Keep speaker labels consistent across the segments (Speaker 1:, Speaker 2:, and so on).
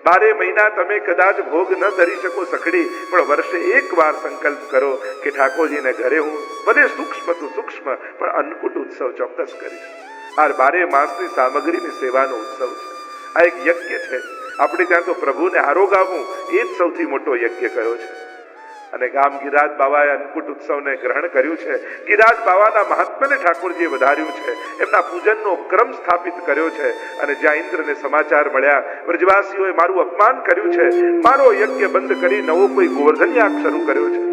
Speaker 1: 12 મહિના તમે કદાચ ભોગ ન ધરી શકો સખડી, પણ વર્ષે એકવાર સંકલ્પ કરો કે ઠાકોરજીને ઘરે હું ભલે સૂક્ષ્મ તો સૂક્ષ્મ પણ અન્નકૂટ ઉત્સવ ચોક્કસ કરીશ. આ 12 માસની સામગ્રીની સેવાનો ઉત્સવ છે. આ એક યજ્ઞ છે. આપણે ત્યાં તો પ્રભુને આરોગાવવું એ જ સૌથી મોટો યજ્ઞ કયો છે. અને ગામ ગિરિરાજ બાવાએ અન્નકૂટ ઉત્સવને ગ્રહણ કર્યું છે. ગિરિરાજ બાવાના મહાત્મ્યને ઠાકોરજીએ વધાર્યું છે. એમના પૂજનનો ક્રમ સ્થાપિત કર્યો છે. અને જ્યાં ઇન્દ્રને સમાચાર મળ્યા વ્રજવાસીઓએ મારું અપમાન કર્યું છે, મારો યજ્ઞ બંધ કરી નવો કોઈ ગોવર્ધન યાગ શરૂ કર્યો છે.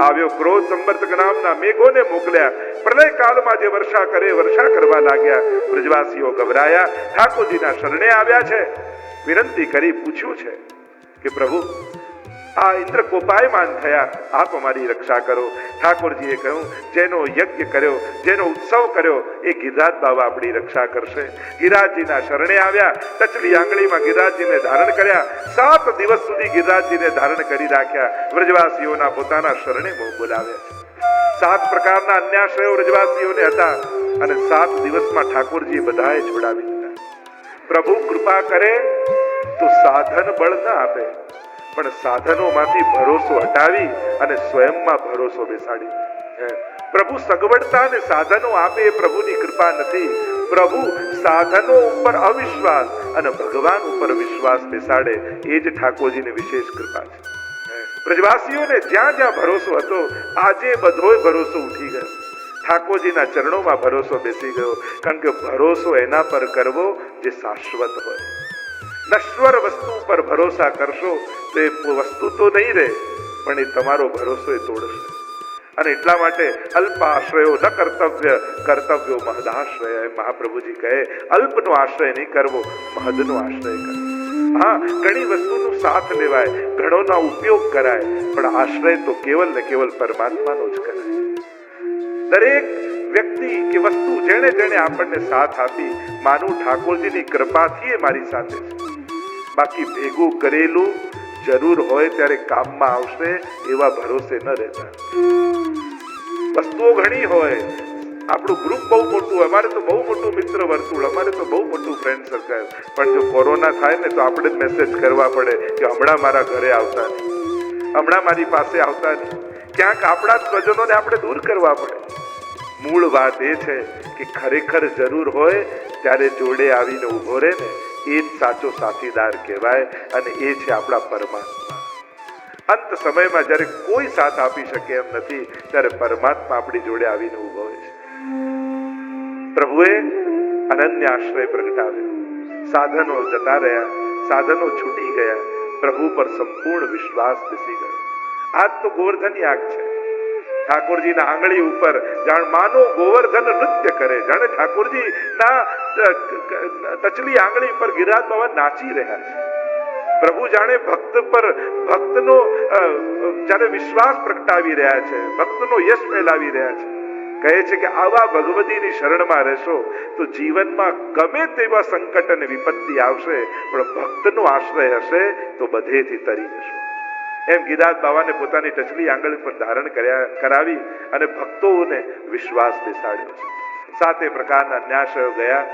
Speaker 1: આવ્યો ક્રોધ સંવર્તક નામના મેઘોને મોકલ્યા. પ્રલય કાળમાં જે વર્ષા કરે વર્ષા કરવા લાગ્યા. વ્રજવાસીઓ ગભરાયા, ઠાકોરજીના શરણે આવ્યા છે. વિનંતી કરી પૂછ્યું છે કે પ્રભુ, આ ઇન્દ્ર કોપાયમાન થયા, આપ અમારી રક્ષા કરો. ઠાકોરજીએ કહ્યું, જેનો યજ્ઞ કર્યો, જેનો ઉત્સવ કર્યો એ ગિરિરાજ બાવા આપણી રક્ષા કરશે. ગિરિરાજજીના શરણે આવ્યા. ટચલી આંગળીમાં ગિરિરાજજીને ધારણ કર્યા. 7 દિવસ સુધી ગિરિરાજજીને ધારણ કરી રાખ્યા. વ્રજવાસીઓના પોતાના શરણે બોલાવ્યા. 7 પ્રકારના અન્યાશ્રયો વ્રજવાસીઓને હતા અને 7 દિવસમાં ઠાકોરજીએ બધાએ છોડાવી દીધા. પ્રભુ કૃપા કરે તો સાધન બળ ન આપે, પણ સાધનોમાંથી ભરોસો હટાવી અને સ્વયંમાં ભરોસો બેસાડી. પ્રભુ સગવડતા અને સાધનો આપે એ પ્રભુની કૃપા નથી. પ્રભુ સાધનો ઉપર અવિશ્વાસ અને ભગવાન ઉપર વિશ્વાસ બેસાડે એ જ ઠાકોરજીની વિશેષ કૃપા છે. વ્રજવાસીઓને જ્યાં જ્યાં ભરોસો હતો, આજે બધોય ભરોસો ઉઠી ગયો. ઠાકોરજીના ચરણોમાં ભરોસો બેસી ગયો. કારણ કે ભરોસો એના પર કરવો જે શાશ્વત હોય. નશ્વર વસ્તુ પર ભરોસા કરશો તો એ વસ્તુ તો નહીં રહે, પણ એ તમારો ભરોસો એ તોડશે. અને એટલા માટે અલ્પાશ્રયો ન કર્તવ્ય, કર્તવ્યો મહદાશ્રય. મહાપ્રભુજી કહે, અલ્પનો આશ્રય નહીં કરવો, મહદનો આશ્રય કરવો. હા, ઘણી વસ્તુનો સાથ લેવાય, ઘણોના ઉપયોગ કરાય, પણ આશ્રય તો કેવલ ને કેવલ પરમાત્માનો જ કરાય. દરેક વ્યક્તિ કે વસ્તુ જેણે જેણે આપણને સાથ આપી, માનું ઠાકોરજીની કૃપાથી એ મારી સાથે છે. બાકી ભેગું કરેલું જરૂર હોય ત્યારે કામમાં આવશે એવા ભરોસે ન રહેતા. વસ્તુઓ ઘણી હોય, આપણું ગ્રુપ બહુ મોટું, અમારે તો બહુ મોટું મિત્ર વર્તુળ, અમારે તો બહુ મોટું ફ્રેન્ડ સર્કલ, પણ જો કોરોના થાય ને તો આપણે જ મેસેજ કરવા પડે કે હમણાં મારા ઘરે આવતા નહીં, હમણાં મારી પાસે આવતા નહીં. ક્યાંક આપણા સ્વજનોને આપણે દૂર કરવા પડે. મૂળ વાત એ છે કે ખરેખર જરૂર હોય ત્યારે જોડે આવીને ઉભો રહે ને, એ જ સાચો સાથીદાર કહેવાય. અને એ છે આપણા પરમાત્મા. અંત સમયમાં જ્યારે કોઈ સાથ આપી શકે એમ નથી, ત્યારે પરમાત્મા આપણી જોડે આવીને ઉભો હોય છે. પ્રભુએ અનન્ય આશ્રય પ્રગટાવ્યો. સાધનો જતા રહ્યા, સાધનો છૂટી ગયા, પ્રભુ પર સંપૂર્ણ વિશ્વાસ બેસી ગયો. આજ તો ગોવર્ધન યાગ છે. ઠાકોરજીના આંગળી ઉપર જાણ માનો ગોવર્ધન નૃત્ય કરે, જાણે ઠાકોરજી ના ટચલી આંગળી પર ગિરિરાજ બાવા નાચી રહ્યા છે. પ્રભુ જાણે ભક્ત પર ભક્તનો જાણે વિશ્વાસ પ્રગટાવી રહ્યા છે, ભક્તનો યશ ફેલાવી રહ્યા છે. કહે છે કે આવા ભગવતીની શરણમાં રહેશો તો જીવનમાં ગમે તેવા સંકટ અને વિપત્તિ આવશે, પણ ભક્તનો આશ્રય હશે તો બધેથી તરી જશો. એમ ગિરિરાજ બાવાને પોતાની ટચલી આંગળી પર ધારણ કરાવી અને ભક્તોને વિશ્વાસ બેસાડ્યો છે. 7 પ્રકારના ન્યાસયો ગયા.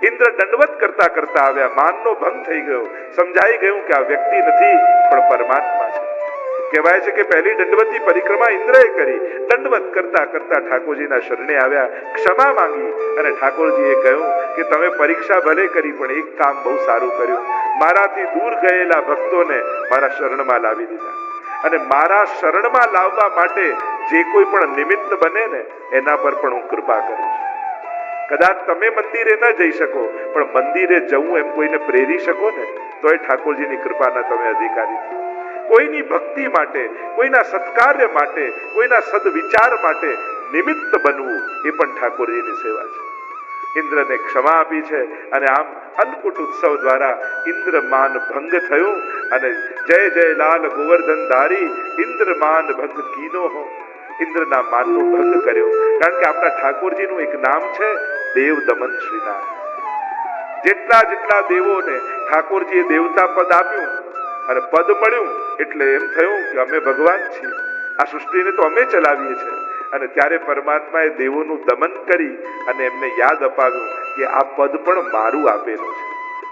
Speaker 1: ઇન્દ્ર દંડવત કરતા કરતા આવ્યા. માનનો ભંગ થઈ ગયો. સમજાઈ ગયું કે આ વ્યક્તિ નથી પણ પરમાત્મા છે. કહેવાય છે કે પહેલી દંડવતની પરિક્રમા ઇન્દ્રએ કરી. દંડવત કરતા કરતા ઠાકોરજીના શરણે આવ્યા, ક્ષમા માંગી અને ઠાકોરજીએ કહ્યું કે તમે પરીક્ષા ભલે કરી પણ એક કામ બહુ સારું કર્યું. મારાથી દૂર ગયેલા ભક્તોને મારા શરણમાં લાવી દીધા. અને મારા શરણમાં લાવવા માટે જે કોઈ પણ નિમિત્ત બને ને એના પર પણ હું કૃપા કરું છું. કદાચ તમે મંદિરે ન જઈ શકો, પણ મંદિરે જવું એમ કોઈને પ્રેરી શકો ને, તો એ ઠાકોરજીની કૃપાના તમે અધિકારી છો. કોઈની ભક્તિ માટે, કોઈના સત્કાર્ય માટે, કોઈના સદવિચાર માટે નિમિત્ત બનવું એ પણ ઠાકોરજીની સેવા છે. ઇન્દ્રને ક્ષમા આપી છે અને આમ અન્નકૂટ ઉત્સવ દ્વારા ઇન્દ્રમાન ભંગ થયું. અને જય જય લાલ ગોવર્ધન ધારી ઇન્દ્રમાન ભંગ કીનો હો. ઇન્દ્રના માનનો ભંગ કર્યો. કારણ કે આપણા ઠાકોરજીનું એક નામ છે દેવ દમન શ્રીનાથ. જેટલા દેવોને ઠાકોરજીએ દેવતા પદ આપ્યું અને પદ મળ્યું એટલે એમ થયું કે અમે ભગવાન છીએ, આ સૃષ્ટિને તો અમે ચલાવીએ છીએ. અને ત્યારે પરમાત્માએ દેવોનું દમન કરી અને એમને યાદ અપાવ્યું કે આ પદ પણ મારું આપેલું છે.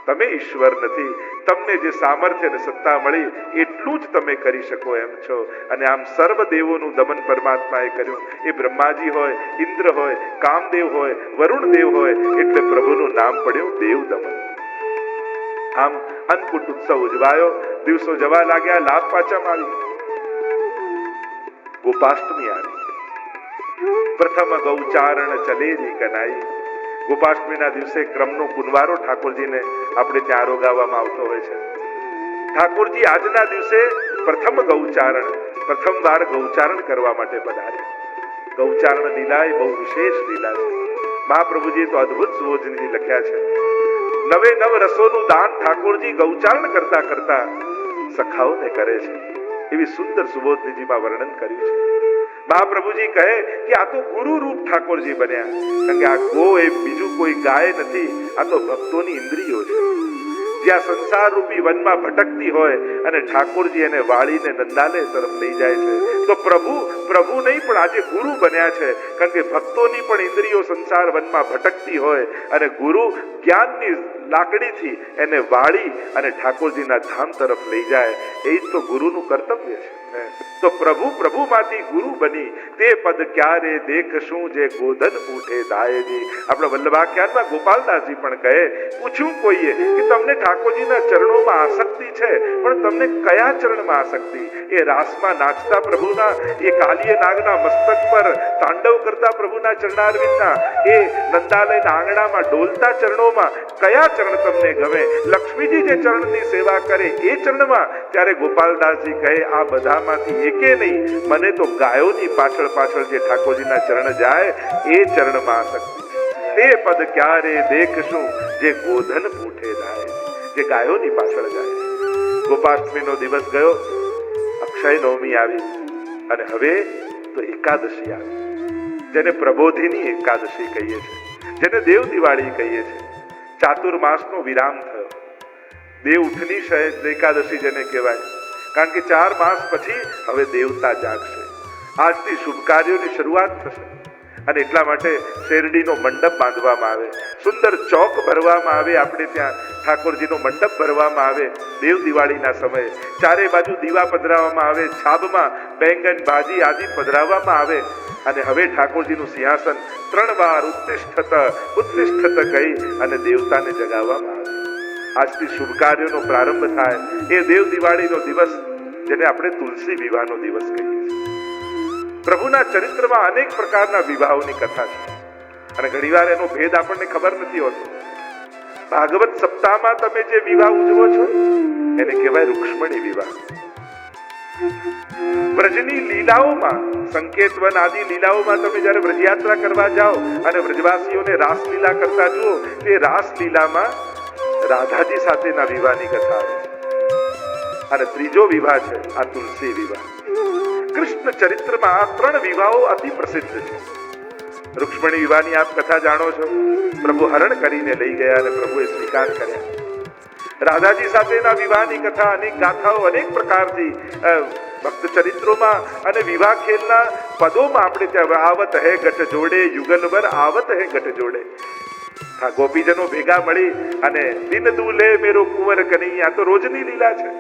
Speaker 1: તમે ઈશ્વર નથી, તમને જે સામર્થ્ય અને સત્તા મળી એટલું જ તમે કરી શકો એમ છો. અને આમ સર્વ દેવોનું દમન પરમાત્માએ કર્યું. એ બ્રહ્માજી હોય, ઇન્દ્ર હોય, કામદેવ હોય, વરુણ દેવ હોય, એટલે પ્રભુનું નામ પડ્યું દેવ દમન. આમ અન્નકૂટ ઉત્સવ ઉજવાયો. દિવસો જવા લાગ્યા. લાભ પાંચમ આવી, ગોપાષ્ટમી આવી. પ્રથમ ગૌચારણ ચલેરી કનાઈ. ગોપાષ્ટમીના દિવસે ક્રમનો કુંવારો ઠાકોરજીને આપણે ત્યાં આરોગાવવામાં આવતો હોય છે. ઠાકોરજી આજના દિવસે પ્રથમ ગૌચારણ, પ્રથમવાર ગૌચારણ કરવા માટે પધાર્યા. ગૌચારણ લીલા એ બહુ વિશેષ લીલા છે. મહાપ્રભુજીએ તો અદ્ભુત સુબોધનિધિ લખ્યા છે. નવે નવ રસોનું દાન ઠાકોરજી ગૌચારણ કરતા કરતા સખાઓને કરે છે. એવી સુંદર સુબોધનિધિમાં વર્ણન કર્યું છે. મહાપ્રભુજી કહે કે આ તો ગુરુ રૂપ ઠાકોરજી બન્યા, કારણ કે આ ગો એ બીજું કોઈ ગાય નથી, આ તો ભક્તોની ઇન્દ્રિયો છે. જ્યાં સંસાર રૂપી વનમાં ભટકતી હોય અને ઠાકોરજી એને વાળીને નંદાલય તરફ લઈ જાય છે, તો પ્રભુ નહીં પણ આજે ગુરુ બન્યા છે. કારણ કે ભક્તોની પણ ઇન્દ્રિયો સંસાર વનમાં ભટકતી હોય અને ગુરુ જ્ઞાનની લાકડીથી એને વાળી અને ઠાકોરજીના ધામ તરફ લઈ જાય, એ જ તો ગુરુનું કર્તવ્ય છે. તો પ્રભુમાંથી ગુરુ બની તે પદ ક્યારે દેખશું જે ગોધન ઉઠે દાયજી. આપણા વલ્લભાખ્યાનમાં ગોપાલદાસજી પણ કહે, પૂછ્યું કોઈએ કે તમને ઠાકોરજીના ચરણોમાં આસક્તિ છે, પણ તમને કયા ચરણમાં આસક્તિ? એ રાસમાં નાચતા પ્રભુના, એ કાલિય નાગના મસ્તક પર તાંડવ કરતા પ્રભુના ચરણારવિંદના, એ નંદાલયના આંગણામાં ડોલતા ચરણોમાં કયા ચરણ તમને ગમે? લક્ષ્મીજી જે ચરણની સેવા કરે એ ચરણમાં? ત્યારે ગોપાલદાસજી કહે, આ બધામાંથી એકે નહીં, મને તો ગાયોની પાછળ પાછળ જે ઠાકોરજીના ચરણ જાય એ ચરણમાં આસક્તિ. તે પદ ક્યારે દેખશું જે ગોધન પૂઠે જાય, જે ગાયોની પાછળ જાય. ગોપાષ્ટમીનો દિવસ ગયો, અક્ષય નવમી આવી, અને હવે તો એકાદશી આવી, જેને પ્રબોધિની એકાદશી કહીએ છીએ, જેને દેવ દિવાળી કહીએ છીએ. ચાતુર્માસનો વિરામ થયો. દેવ ઉઠની શયન એકાદશી જેને કહેવાય, કારણ કે 4 માસ પછી હવે દેવતા જાગશે. આજથી શુભ કાર્યોની શરૂઆત થશે, અને એટલા માટે શેરડીનો મંડપ બાંધવામાં આવે, સુંદર ચોક ભરવામાં આવે, આપણે ત્યાં ઠાકોરજીનો મંડપ ભરવામાં આવે. દેવ દિવાળીના સમયે ચારે બાજુ દીવા પધરાવવામાં આવે, છાબમાં બેંગન ભાજી આદિ પધરાવવામાં આવે, અને હવે ઠાકોરજીનું સિંહાસન 3 વાર ઉત્તિષ્ઠત ઉત્તિષ્ઠત કહી અને દેવતાને જગાવવામાં આવે. આજથી શુભ કાર્યોનો પ્રારંભ થાય. એ દેવ દિવાળીનો દિવસ, જેને આપણે તુલસી વિવાહનો દિવસ કહીએ છીએ. પ્રભુના ચરિત્રમાં અનેક પ્રકારના વિવાહોની કથા છે, અને ઘણીવાર એનો ભેદ આપણને ખબર નથી હોતો. ભાગવત સપ્તાહમાં તમે જે વિવાહ ઉજવો છો એને કહેવાય રૂક્ષ્મણી વિવાહ. વ્રજની લીલાઓમાં, સંકેતવન આદિ લીલાઓમાં તમે જ્યારે વ્રજયાત્રા કરવા જાઓ અને વ્રજવાસીઓને રાસલીલા કરતા જુઓ, તે રાસલીલામાં રાધાજી સાથેના વિવાહની કથા આવે છે. અને ત્રીજો વિવાહ છે આ તુલસી વિવાહ. કૃષ્ણ ચરિત્રમાં આ 3 વિવાહો અતિ પ્રસિદ્ધ છે. રૂક્ષ્મણી વિવાહની આપ કથા જાણો છો. પ્રભુ હરણ કરીને લઈ ગયા અને પ્રભુએ સ્વીકાર કર્યા. રાધાજી સાથેના વિવાહની કથા, અનેક ગાથાઓ, અનેક પ્રકારથી ભક્ત ચરિત્રોમાં અને વિવાહ ખેલના પદોમાં આપણે ત્યાં આવત હે ગઠ જોડે, યુગલવર આવત હે ગઠ જોડે. ગોપીજનો ભેગા મળી અને દિન દુલે મેરો કુંવર કનૈયા, તો રોજની લીલા છે.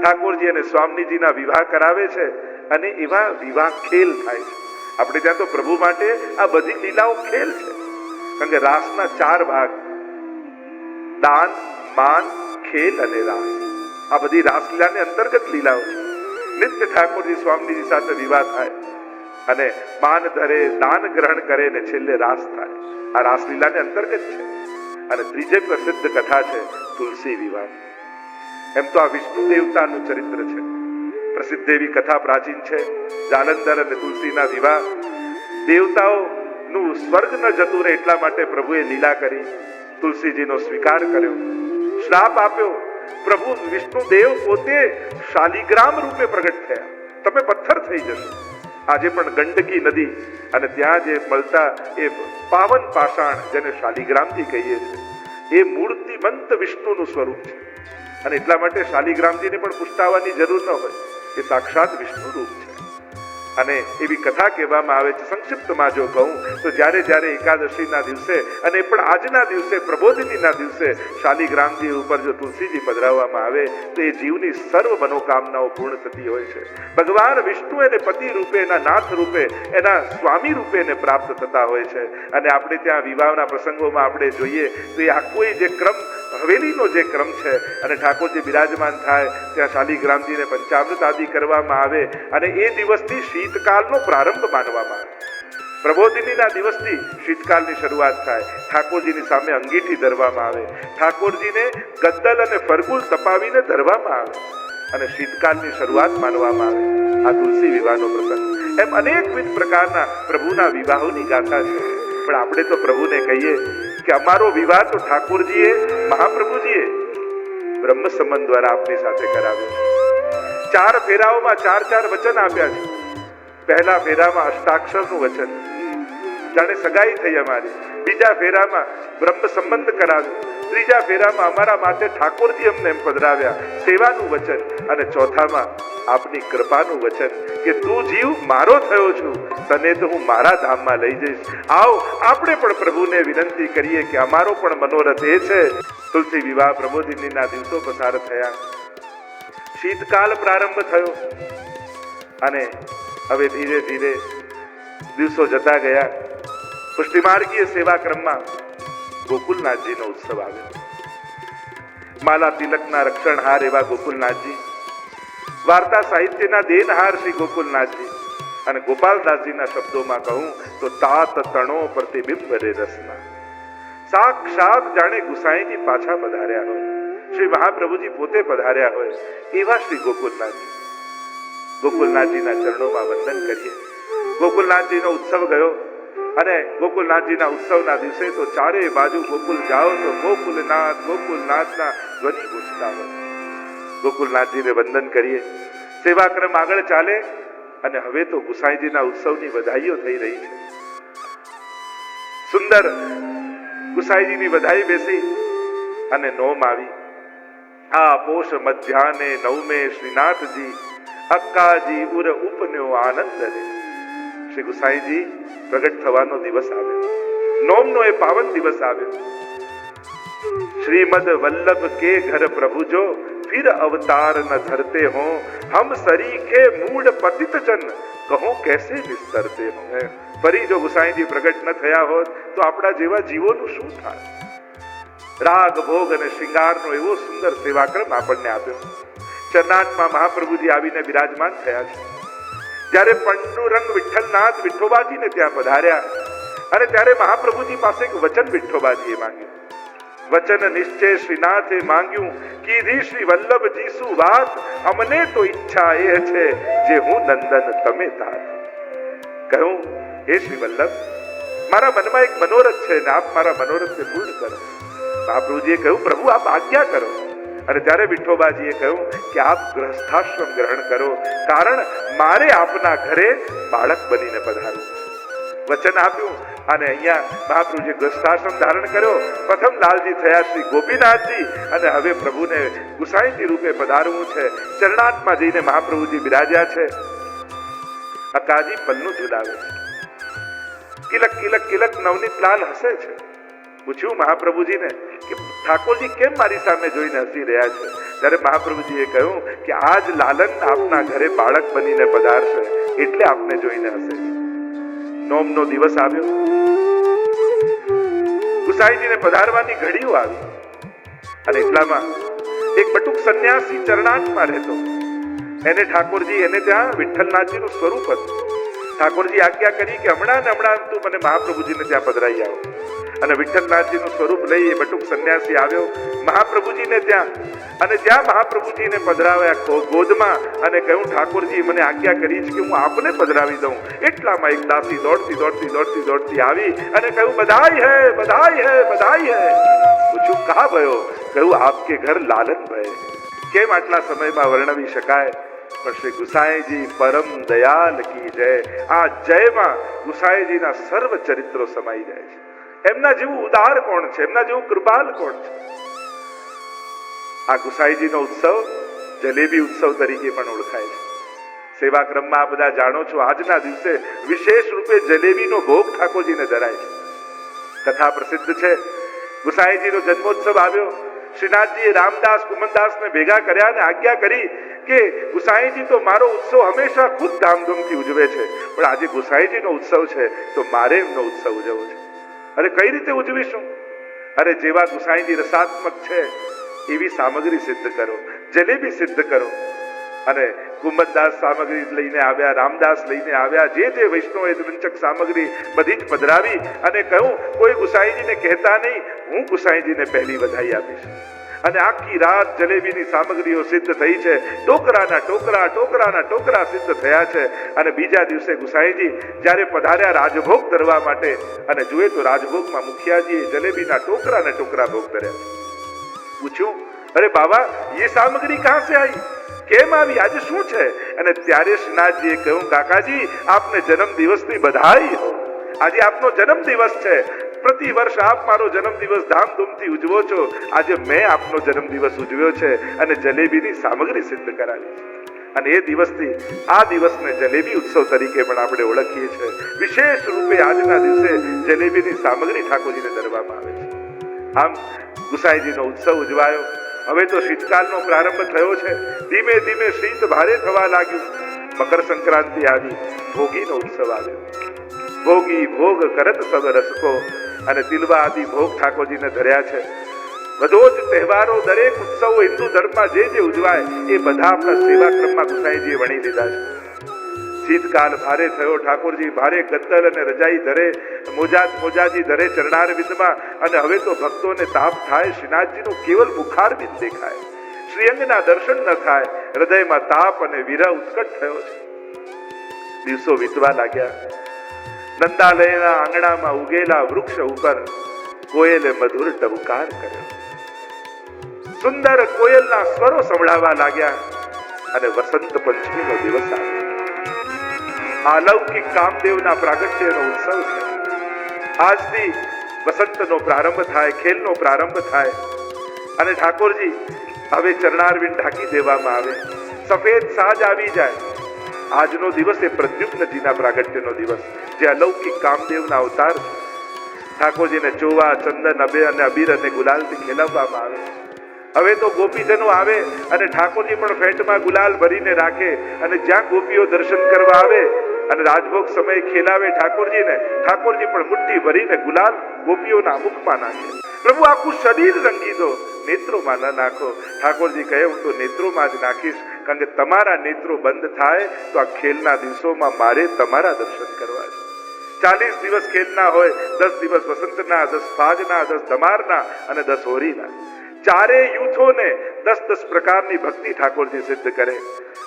Speaker 1: ઠાકોરજી અને સ્વામીજીના વિવાહ કરાવે છે, અને એવા વિવાહ ખેલ થાય છે. આપણે ત્યાં તો પ્રભુ માટે આ બધી લીલાઓ ખેલ છે, કારણ કે રાસના 4 ભાગ: દાન, માન, ખેલ અને રાસ. આ બધી રાસલીલાને અંતર્ગત લીલાઓ છે. નિત્ય ઠાકોરજી સ્વામીજી સાથે વિવાહ થાય, અને માન ધરે, દાન ગ્રહણ કરે, ને છેલ્લે રાસ થાય. આ રાસલીલાને અંતર્ગત છે. અને ત્રીજે પ્રસિદ્ધ કથા છે તુલસી વિવાહ. એમ તો આ વિષ્ણુ દેવતાનું ચરિત્ર છે. પ્રસિદ્ધ એવી કથા પ્રાચીન છે, જાલંધર અને તુલસીના વિવાહ. દેવતાઓનું સ્વર્ગ ન જતું રહે એટલા માટે પ્રભુએ લીલા કરી, તુલસીજીનો સ્વીકાર કર્યો, શ્રાપ આપ્યો. પ્રભુ વિષ્ણુ દેવ પોતે શાલિગ્રામ રૂપે પ્રગટ થયા. તમે પથ્થર થઈ જશો. આજે પણ ગંડકી નદી અને ત્યાં જે મળતા એ પાવન પાષાણ, જેને શાલિગ્રામજી કહીએ છીએ, એ મૂર્તિમંત વિષ્ણુનું સ્વરૂપ છે. અને એટલા માટે શાલિગ્રામજીને પણ પુષ્ટાવાની જરૂર ન હોય, એ સાક્ષાત વિષ્ણુ રૂપ છે. અને એવી કથા કહેવામાં આવે છે. સંક્ષિપ્તમાં જો કહું તો જ્યારે જ્યારે એકાદશીના દિવસે અને પણ આજના દિવસે પ્રબોધિનીના દિવસે શાલિગ્રામજી ઉપર જો તુલસીજી પધરાવવામાં આવે તો એ જીવની સર્વ મનોકામનાઓ પૂર્ણ થતી હોય છે. ભગવાન વિષ્ણુ એને પતિ રૂપે, એના નાથ રૂપે, એના સ્વામી રૂપે એને પ્રાપ્ત થતા હોય છે. અને આપણે ત્યાં વિવાહના પ્રસંગોમાં આપણે જોઈએ તો એ આખો જે ક્રમ, હવેલીનો જે ક્રમ છે, અને ઠાકોરજી બિરાજમાન થાય ત્યાં શાલિગ્રામજીને પંચામૃત આદિ કરવામાં આવે અને એ દિવસથી શીતકાલનો પ્રારંભ માનવામાં આવે. પ્રબોધિનીના દિવસથી શીતકાલની શરૂઆત થાય. ઠાકોરજીની સામે અંગીઠી ધરવામાં આવે, ઠાકોરજીને ગદ્દલ અને ફરગુલ તપાવીને ધરવામાં આવે અને શીતકાલની શરૂઆત માનવામાં આવે. આ તુલસી વિવાહનો પ્રસંગ. એમ અનેકવિધ પ્રકારના પ્રભુના વિવાહોની ગાથા છે. પણ આપણે તો પ્રભુને કહીએ કે અમારો વિવાહ તો ઠાકોરજીએ, મહાપ્રભુજીએ બ્રહ્મ સંબંધ દ્વારા આપની સાથે કરાવ્યો છે. 4 ફેરાઓમાં 4 વચન આપ્યા છે. પહેલા ફેરામાં અષ્ટાક્ષરનું વચન, જાણે સગાઈ થઈ અમારી. બીજા ફેરામાં બ્રહ્મ સંબંધ કરાવ્યો. ત્રીજા ફેરામાં અમારા માટે ઠાકોરજી અમને એમ પધરાવ્યા, સેવાનું વચન. અને ચોથામાં આપની કૃપાનું વચન કે તું જીવ મારો થયો છું, તને તો હું મારા ધામમાં લઈ જઈશ. આવો આપણે પણ પ્રભુને વિનંતી કરીએ કે અમારો પણ મનોરથ એ છે. તુલસી વિવાહ પ્રબોધિનીના દિવસો પસાર થયા, શીતકાલ પ્રારંભ થયો અને હવે ધીરે ધીરે દિવસો જતા ગયા. પુષ્ટિમાર્ગીય સેવા ક્રમમાં ગોકુલનાથજીનો ઉત્સવ આવ્યો. માલા તિલકના રક્ષણહાર એવા ગોકુલનાથજી, વાર્તા સાહિત્યના દેનહાર શ્રી ગોકુલનાથજી, અને ગોપાલદાસજીના શબ્દોમાં કહું તો તાત તણો પ્રતિબિંબ રે રસના. સાક્ષાત જાણે ગુસાઈજી પાછા પધાર્યા હોય, શ્રી મહાપ્રભુજી પોતે પધાર્યા હોય એવા શ્રી ગોકુલનાથજી. ગોકુલનાથજીના ચરણોમાં વંદન કરીએ. ગોકુલનાથજીનો ઉત્સવ ગયો અને ગોકુલનાથજીના ઉત્સવના દિવસે તો ચારે બાજુ ગોકુલ જાઓ તો ગોકુલનાથના ધ્વનિ ગૂંજતા હોય. ગોકુલનાથજીને વંદન કરીએ. સેવાક્રમ આગળ ચાલે અને હવે તો ગુસાઈજીના ઉત્સવની વધાઈઓ થઈ રહી છે. સુંદર ગુસાઈજીની વધાઈ બેસી અને નોમ આવી. આ પોષ મધ્યાને નવમે શ્રીનાથજી અક્કાજી ઉર ઉપન્યો આનંદ રે. શ્રી ગુસાઈજી પ્રગટ થવાનો દિવસ આવ્યો, નોમનો એ પાવન દિવસ આવ્યો. શ્રીમદ વલ્લભ કે ઘર પ્રભુ જો फिर अवतार न धरते हो, हम सरीखे मूड पतित जन કહો कैसे विस्तरते हो. ફરી જો ગુસાઈજી પ્રગટ ન થયા હોત તો આપણા જેવા જીવોનું શું થાય. રાગ ભોગ અને શૃંગારનો એવો સુંદર સેવાક્રમ આપણને આપ્યો. ચરનાટમાં મહાપ્રભુજી આવીને બિરાજમાન થયા છે. જ્યારે પાંડુરંગ વિઠ્ઠલનાથ વિઠ્ઠોબાજીને ત્યાં પધાર્યા અને ત્યારે મહાપ્રભુજી પાસે એક વચન વિઠ્ઠોબાજીએ માંગ્યું. વચન નિશ્ચય શ્રીનાથે માંગ્યું, કીધી શ્રી વલ્લભજી શું વાત, અમને તો ઈચ્છા એ છે જે હું નંદન તમે તાર. કહ્યું, હે શ્રી વલ્લભ, મારા મનમાં એક મનોરથ છે ને આપ મારા મનોરથને પૂર્ણ કરો. મહાપ્રભુજીએ કહ્યું, પ્રભુ આપ આજ્ઞા કરો. અને ત્યારે વિઠ્ઠોબાજીએ કહ્યું કે આપ ગ્રહસ્થાશ્રમ ગ્રહણ કરો, કારણ મારે આપના ઘરે બાળક બનીને પધારવું. વચન આપ્યું અને અહીંયા મહાપ્રભુજી ગ્રહસ્થાશ્રમ ધારણ કર્યો. પ્રથમ લાલજી થયા શ્રી ગોપીનાથજી અને હવે પ્રભુને ગુસાઈજી રૂપે પધારવું છે. ચરણાટમાં જઈને મહાપ્રભુજી બિરાજ્યા છે. અકાજી પલ્લું ઝુલાવે છે. કિલક કિલક કિલક નવનીત લાલ હસે છે. પૂછ્યું મહાપ્રભુજીને કે ઠાકોરજી કેમ મારી સામે જોઈને હસી રહ્યા છે. ત્યારે મહાપ્રભુજીએ કહ્યું કે આજ લાલન આપના ઘરે બાળક બનીને પધારશે એટલે આપને જોઈને હસે છે. નોમનો દિવસ આવ્યો, ગુસાઈજીને પધારવાની ઘડીઓ આવી અને એટલામાં એક બટુક સંન્યાસી ચરણાટમાં રહેતો. એને ઠાકોરજી, એને ત્યાં વિઠ્ઠલનાથજીનું સ્વરૂપ હતું. ઠાકોરજી આજ્ઞા કરી કે હમણાં ને હમણાં તું મને મહાપ્રભુજીને ત્યાં પધરાઈ આવો. અને વિઠ્ઠલનાથજીનું સ્વરૂપ લઈ એ બટુક સંન્યાસી આવ્યો મહાપ્રભુજીને ત્યાં. અને જ્યાં મહાપ્રભુજીને પધરાવ્યા ગોદમાં અને કહ્યું, ઠાકોરજી મને આજ્ઞા કરી છે કે હું આપને પધરાવી દઉં. એટલામાં એક દાસી દોડતી આવી અને કહ્યું, બધાઈ હૈ, બધાઈ હૈ, બધાઈ હૈ. પૂછ્યું, કહા ભયો? કહ્યું, આપકે ઘર લાલન ભય. કેમ આટલા સમયમાં વર્ણવી શકાય, પણ શ્રી ગુસાઈજી પરમ દયાલ કી જય. આ જયમાં ગુસાઈજીના સર્વ ચરિત્રો સમાઈ જાય છે. એમના જેવું ઉદાર કોણ છે, એમના જેવું કૃપાલ કોણ છે. આ ગુસાઈજીનો ઉત્સવ જલેબી ઉત્સવ તરીકે પણ ઓળખાય છે. સેવાક્રમમાં આ બધા જાણો છો, આજના દિવસે વિશેષ રૂપે જલેબીનો ભોગ ઠાકોરજીને ધરાય છે. કથા પ્રસિદ્ધ છે. ગુસાઈજીનો જન્મોત્સવ આવ્યો. શ્રીનાથજીએ રામદાસ કુમનદાસને ભેગા કર્યા અને આજ્ઞા કરી કે ગુસાઈજી તો મારો ઉત્સવ હંમેશા ખુદ ધામધૂમથી ઉજવે છે, પણ આજે ગુસાઈજીનો ઉત્સવ છે તો મારે એમનો ઉત્સવ ઉજવવો છે. અરે કઈ રીતે ઉજવીશું? અરે જેવા ગુસાઈજી રસાત્મક છે એવી સામગ્રી સિદ્ધ કરો, જલેબી સિદ્ધ કરો. અને કુમનદાસ સામગ્રી લઈને આવ્યા, રામદાસ લઈને આવ્યા, જે વૈષ્ણવે દ્રંચક સામગ્રી બધી જ પધરાવી અને કહ્યું કોઈ ગુસાઈજીને કહેતા નહીં, હું ગુસાઈજીને પહેલી વધાઈ આપીશ. અને આખી રાત જલેબીની સામગ્રીઓ સિદ્ધ થઈ છે. ટોકરાના ટોકરા સિદ્ધ થયા છે. અને બીજા દિવસે ગુસાઈજી જ્યારે પધાર્યા રાજભોગ ધરવા માટે, અને જુએ તો રાજભોગમાં મુખિયાજીએ જલેબીના ટોકરા ભોગ ધર્યા. પૂછ્યું, અરે બાબા ये सामग्री कहां से आई, કેમ આવી, આજે શું છે? અને ત્યારે શ્રીનાથજીએ કહ્યું, કાકાજી આપને જન્મ દિવસની બધાઈ હો. આજે આપનો જન્મ દિવસ છે. પ્રતિ વર્ષ આપ મારો જન્મ દિવસ ધામધૂમથી ઉજવો છો. આજે મેં આપનો જન્મ દિવસ ઉજવ્યો છે અને જલેબીની સામગ્રી સિદ્ધ કરાવી છે. અને એ દિવસથી આ દિવસને જલેબી ઉત્સવ તરીકે પણ આપણે ઓળખીએ છીએ. વિશેષ રૂપે આજના દિવસે જલેબીની સામગ્રી ઠાકોરજીને ધરવામાં આવે છે. આમ ગુસાઈજીનો ઉત્સવ ઉજવાયો. હવે તો શીતકાલનો પ્રારંભ થયો છે. ધીમે ધીમે શીત ભારે થવા લાગ્યું. મકર સંક્રાંતિ આવી, ભોગીનો ઉત્સવ આવ્યો. ભોગી ભોગ કરત સબ રસકો, અને તિલવા આદિ ભોગ ઠાકોરજીને ધર્યા છે. બધો જ તહેવારો, દરેક ઉત્સવો હિન્દુ ધર્મમાં જે ઉજવાય એ બધા આપણા સેવાક્રમમાં ગુસાઈજીએ વણી લીધા છે. શીતકાલ ભારે થયો. ઠાકોરજી ભારે ગદ્દલ અને રજાઈ ધરે, મોજાજી ધરે ચરણારવિંદમાં. અને હવે તો ભક્તોને તાપ થાય. શ્રીનાથજીનું કેવલ મુખારવિંદ દેખાય, શ્રીઅંગના દર્શન ન થાય. હૃદયમાં તાપ અને વિરહ ઉત્કટ થયો છે. દિવસો વીતવા લાગ્યા. નંદાલયના આંગણામાં ઉગેલા વૃક્ષ ઉપર કોયલે મધુર ટહુકાર કર્યો. સુંદર કોયલના સ્વરો સંભળાવા લાગ્યા. અને વસંત પંચમીનો દિવસ આવ્યો. અલૌકિક કામદેવના પ્રાગટ્યનો ઉત્સવ છે. આજથી વસંતનો પ્રારંભ થાય, ખેલનો પ્રારંભ થાય. અને ઠાકોરજી હવે ચરણારવિંદ ઢાંકી દેવામાં આવે, સફેદ સાજ આવી જાય. આજનો દિવસ એ પ્રદ્યુમ્નજીના પ્રાગટ્યનો દિવસ, જે અલૌકિક કામદેવના અવતાર છે. ઠાકોરજીને ચોવા, ચંદન, અને અબીર અને ગુલાલથી ખેલવવામાં આવે. હવે તો ગોપીજનો આવે અને ઠાકોરજી પણ ફેંટમાં ગુલાલ ભરીને રાખે. અને જ્યાં ગોપીઓ દર્શન કરવા આવે અને રાજભોગ સમયે ખેલાવે ઠાકોરજીને, ઠાકોરજી પણ મુઠ્ઠી ભરીને ગુલાલ ગોપીઓના મુખમાં નાખે. પ્રભુ આખું શરીર રંગી દો, નેત્રોમાં ન નાખો. ઠાકોરજી કહે, હું તો નેત્રોમાં જ નાખીશ, કારણ કે તમારા નેત્રો બંધ થાય તો આ ખેલના દિવસોમાં મારે તમારા દર્શન કરવા છે. 40 દિવસ ખેલના હોય, 10 દિવસ વસંતના, 10 ફાગના, 10 ધમારના અને 10 હોરીના. ચારે યુથોને 10 પ્રકારની ભક્તિ ઠાકોરજી સિદ્ધ કરે.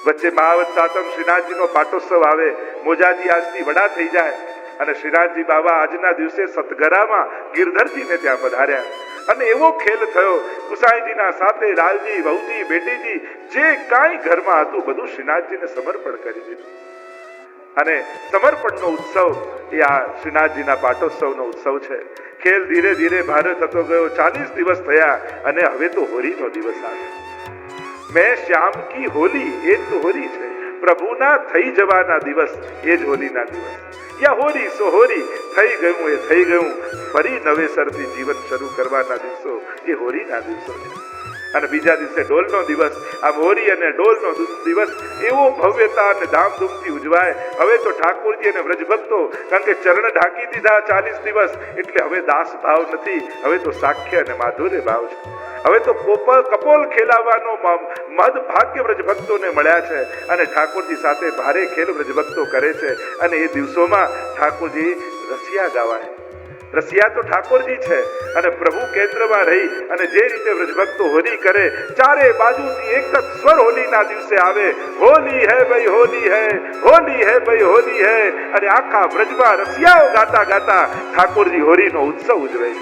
Speaker 1: વચ્ચે મહાવત સાતમ શ્રીનાથજીનો પાટોત્સવ આવે. મોજાજી આજથી વડા થઈ જાય. અને શ્રીનાથજી બાબા આજના દિવસે સતગરામાં ગિરધરજીને ત્યાં પધાર્યા. અને એવો ખેલ થયો. ગુસાઈજીના સાથે લાલજી, વહુજી, બેટીજી જે કાંઈ ઘરમાં હતું બધું શ્રીનાથજીને સમર્પણ કરી દીધું. અને સમર્પણનો ઉત્સવ એ આ શ્રીનાથજીના પાટોત્સવનો ઉત્સવ છે. ખેલ ધીરે ધીરે ભારે થતો ગયો. 40 દિવસ થયા અને હવે તો હોળીનો દિવસ આવ્યો. મેં શ્યામ કી હોલી, એ જ તો હોળી છે. પ્રભુના થઈ જવાના દિવસ એ જ હોલીના દિવસ. યા હોરી સો હોરી, થઈ ગયું એ થઈ ગયું. ફરી નવેસરથી જીવન શરૂ કરવાના દિવસો એ હોળીના દિવસો છે. અને બીજા દિવસે ડોલનો દિવસ. આ હોરી અને ડોલનો દિવસ એવો ભવ્યતા અને ધામધૂમથી ઉજવાય. હવે તો ઠાકોરજી અને વ્રજભક્તો, કારણ કે ચરણ ઢાંકી દીધા 40 દિવસ, એટલે હવે દાસ ભાવ નથી, હવે તો સાખ્ય અને માધુર્ય ભાવ છે. હવે તો કપોલ ખેલાવાનો મદ ભાગ્ય વ્રજભક્તોને મળ્યા છે. અને ઠાકોરજી સાથે ભારે ખેલ વ્રજભક્તો કરે છે. અને એ દિવસોમાં ઠાકોરજી રસિયા ગાવાય. રસિયા તો ઠાકોરજી છે. અને પ્રભુ કેન્દ્રમાં રહી અને જે રીતે વ્રજભક્તો હોલી કરે, ચારે બાજુથી એક જ સ્વર હોલીના દિવસે આવે, હોલી હે ભાઈ હોલી હે, હોલી હે ભાઈ હોલી હે. અને આખા વ્રજમાં રસિયાઓ ગાતા ગાતા ઠાકોરજી હોળીનો ઉત્સવ ઉજવે છે.